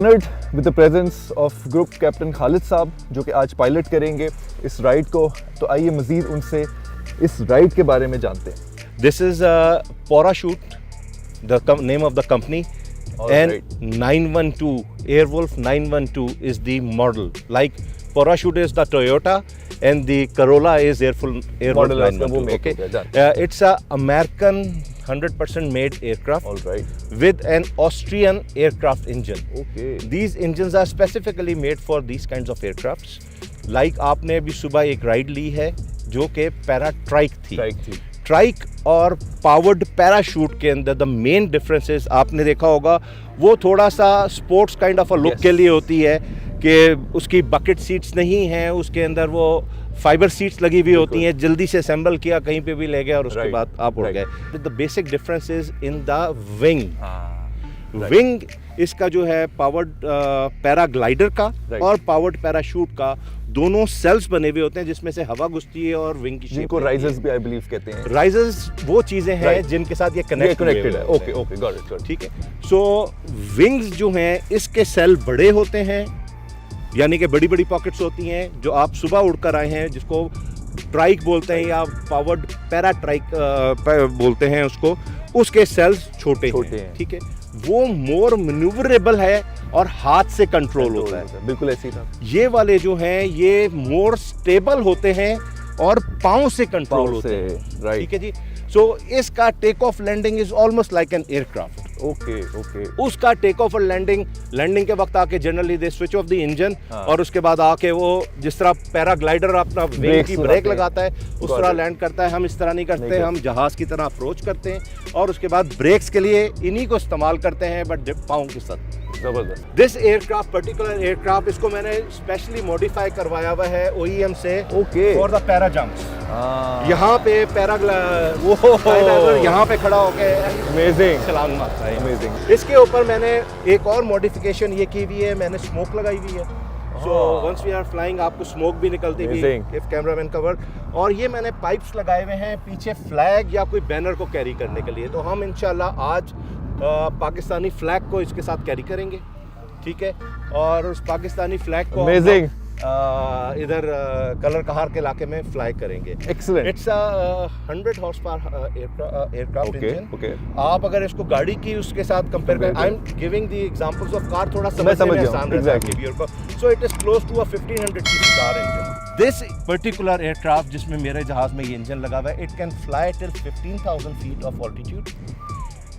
Honored with the presence of Group Captain Khalid साहब जो कि आज पायलट करेंगे इस राइड को। तो आइए मज़ीद उनसे इस राइड के बारे में जानते हैं। This is a parachute, the name of the company, and right. 912 Airwolf 912 is the model. Like parachute is the Toyota, and the Corolla is Airwolf Model है उसका, 912. वो make Okay, हो गया, जान। it's a American 100% made aircraft All right. with an Austrian aircraft engine. Okay. These engines are specifically made for these kinds of aircrafts. Like आपने अभी सुबह एक राइड ली है जो कि पैरा ट्राइक थी। ट्राइक और पावर्ड पैराशूट के अंदर द मेन डिफरेंसेस आपने देखा होगा, वो थोड़ा सा sports kind of a look के लिए होती है कि उसकी बकेट सीट्स नहीं हैं, उसके अंदर वो फाइबर सीट्स लगी हुई होती हैं, जल्दी से असेंबल किया कहीं पे भी ले गए और उसके बाद आप उड़ गए। The basic difference is in the wing. Wing इसका जो है पावर्ड पैराग्लाइडर का और पावर्ड पैराशूट का दोनों सेल्स बने हुए होते हैं जिसमें से हवा घुसती है और विंग की शेप जिनको राइजर्स भी आई बिलीव कहते हैं। राइजर्स वो चीजें हैं जिनके साथ ये कनेक्टेड है। Okay okay got it. ठीक है। सो विंग्स जो हैं इसके सेल बड़े होते हैं, यानी कि बड़ी बड़ी पॉकेट्स होती हैं। जो आप सुबह उड़कर आए हैं जिसको ट्राइक बोलते हैं या पावर्ड पैरा ट्राइक बोलते हैं उसको, उसके सेल्स छोटे हैं। ठीक है, वो मोर मैन्यूवरेबल है और हाथ से कंट्रोल होता है। बिल्कुल ऐसे ही था। ये वाले जो हैं ये मोर स्टेबल होते हैं और पाँव से कंट्रोल होते हैं। राइट। ठीक है जी। सो इसका take off landing is almost like an aircraft. Okay. उसका टेक ऑफ और लैंडिंग के वक्त आके generally they switch off the engine और उसके बाद आके वो जिस तरह पैराग्लाइडर अपना विंग की ब्रेक लगाता है उस तरह लैंड करता है। हम इस तरह नहीं करते, हम जहाज की तरह अप्रोच करते हैं और उसके बाद ब्रेक्स के लिए इन्हीं को इस्तेमाल करते हैं, बट पाँव के साथ। जबरदस्त। दिस एयरक्राफ्ट पर्टिकुलर एयरक्राफ्ट इसको मैंने स्पेशली मॉडिफाई करवाया हुआ है OEM से फॉर द पैरा जंप्स। यहाँ पे वो यहाँ पे खड़ा होके अमेजिंग छलांग मारता है। अमेजिंग। इसके ऊपर मैंने एक और मॉडिफिकेशन ये की हुई है, मैंने स्मोक लगाई हुई है। So once we are flying आपको स्मोक भी निकलती हुई इफ कैमरामैन कवर। और ये मैंने पाइप्स लगाए हुए हैं पीछे फ्लैग या कोई बैनर को कैरी करने के लिए। तो हम इंशाल्लाह आज पाकिस्तानी फ्लैग को इसके साथ कैरी करेंगे। ठीक है, और उस पाकिस्तानी फ्लैग को अमेजिंग इधर कलर कहार के इलाके में फ्लाई करेंगे। Excellent. It's 100 horse power aircraft engine. Okay. आप अगर इसको गाड़ी की उसके साथ कंपेयर करें, I am giving the examples of car, थोड़ा समझ समझने में गया आसान रहता है व्यूअर को। So it is close to a 1500 cc car engine. This particular aircraft जिसमें मेरे जहाज में ये इंजन लगा हुआ है, it can fly till 15,000 feet of altitude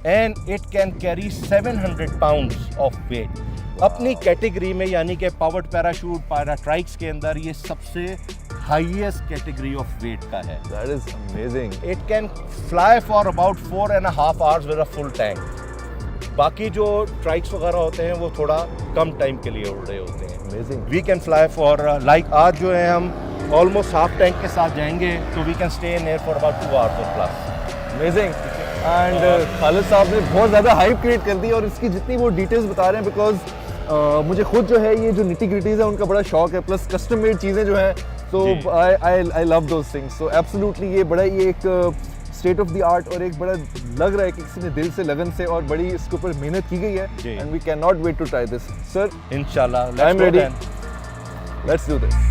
and it can carry 700 pounds of weight. अपनी कैटेगरी में, यानी कि पावर्ड पैराशूट पैरा ट्राइक्स के अंदर ये सबसे हाईएस्ट कैटेगरी ऑफ वेट का है। That is amazing. It can fly for about 4.5 hours with a full tank. बाकी जो ट्राइक्स वगैरह होते हैं वो थोड़ा कम टाइम के लिए उड़ रहे होते हैं। Amazing. We can fly for like आज जो है हम ऑलमोस्ट हाफ टैंक के साथ जाएंगे तो we can stay in air for about 2 hours और plus. Amazing. And Khalid sahab ने बहुत ज़्यादा हाइप क्रिएट कर दी और इसकी जितनी वो डिटेल्स बता रहे हैं, बिकॉज मुझे खुद जो है ये जो निटी ग्रिटीज़ है उनका बड़ा शौक है, प्लस कस्टम मेड चीज़ें जो हैं, so I love those things. So absolutely ये बड़ा ही एक स्टेट ऑफ द आर्ट और एक बड़ा लग रहा है कि किसी ने दिल से लगन से और बड़ी इसके ऊपर मेहनत की गई है। And we can not wait to try this sir. इंशाल्लाह I am ready, let's do this.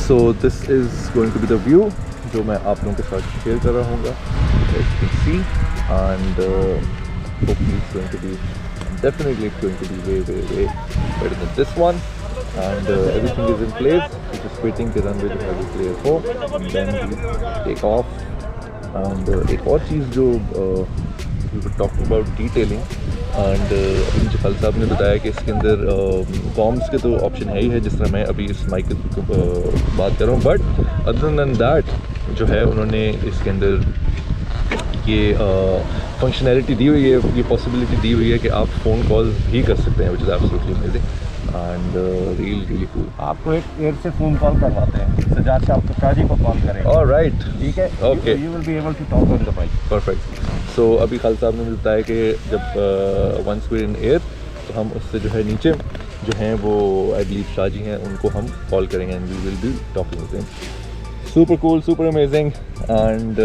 So this is going to be the view जो मैं आप लोगों के साथ शेयर कर रहा हूँ, as you can see, and hopefully it's going to be, definitely it's going to be way better than this one, and everything is in place. We're just waiting the runway to have it clear for, and then we take off. And एक और चीज़ जो we were talking about detailing, and अभी मुझे खालिद साहब ने बताया कि इसके अंदर कॉम्स के तो ऑप्शन है ही है, जिस तरह मैं अभी इस माइक की बात कर रहा हूँ, बट अदर दैन दैट जो है उन्होंने इसके अंदर ये फंक्शनैलिटी दी हुई है, ये पॉसिबिलिटी दी हुई है कि आप फ़ोन कॉल भी कर सकते हैं, which is absolutely amazing and really cool. आपको एक एयर से फ़ोन कॉल करवाते हैं, सजाद साहब तो शाजी को कॉल करेंगे। ऑलराइट, ठीक है, okay, you will be able to talk on the mic. Perfect. So अभी खालिद साहब ने मुझे बताया कि जब वंस वी इन एयर तो हम उससे जो है नीचे जो हैं वो आई बिलीव शाजी हैं, उनको हम कॉल करेंगे and we will be talking with them. super cool, super amazing, and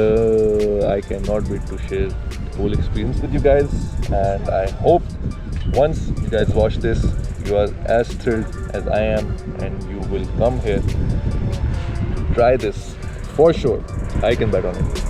I cannot wait to share the whole experience with you guys. And I hope once you guys watch this, you are as thrilled as I am, and you will come here to try this for sure. I can bet on it.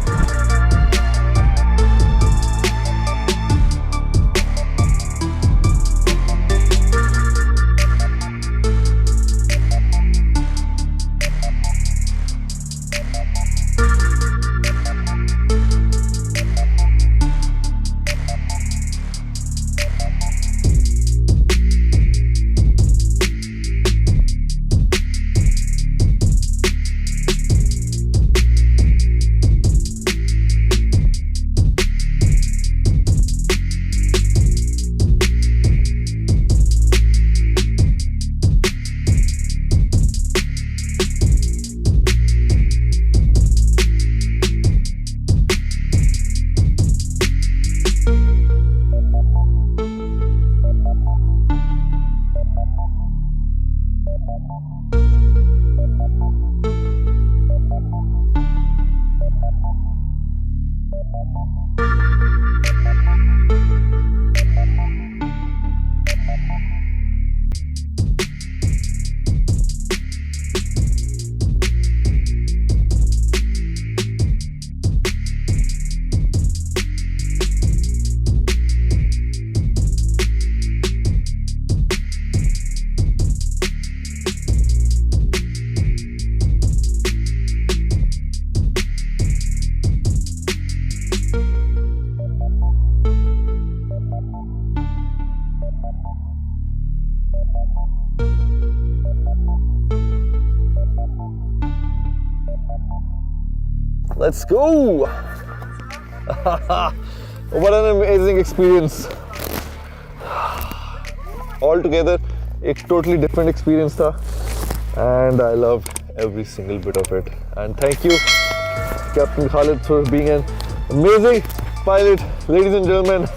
Let's go! What an amazing experience! Altogether, a totally different experience था, and I loved every single bit of it. And thank you, Captain Khalid, for being an amazing pilot, ladies and gentlemen.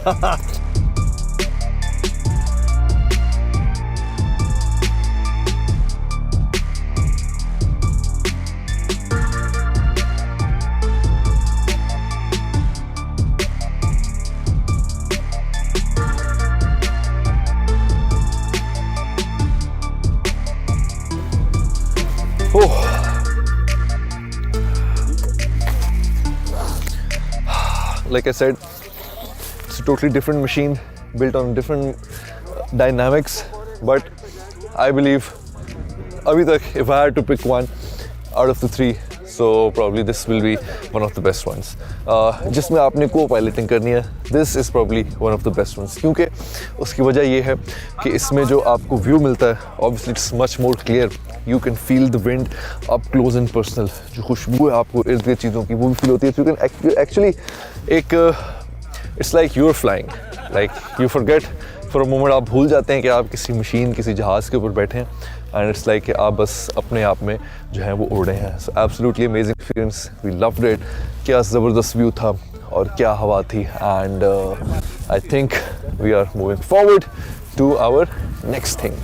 Like I said, it's a totally different machine built on different dynamics, but I believe abhi tak, if I had to pick one out of the three, so probably this will be one of the best ones. जिसमें आपने co-piloting करनी है, this is probably one of the best ones, क्योंकि उसकी वजह ये है कि इसमें जो आपको view मिलता है, obviously it's much more clear. You can feel the wind up close and personal. जो खुशबू है आपको इर्द गिर्द चीज़ों की वो भी feel होती है. So you can actually it's like you're flying. Like you forget for a moment, आप भूल जाते हैं कि आप किसी मशीन, किसी जहाज़ के ऊपर बैठे हैं, and it's like कि आप बस अपने आप में जो है वो उड़ रहे हैं. So absolutely amazing experience. We loved it. क्या ज़बरदस्त व्यू था और क्या हवा थी, and I think we are moving forward to our next thing.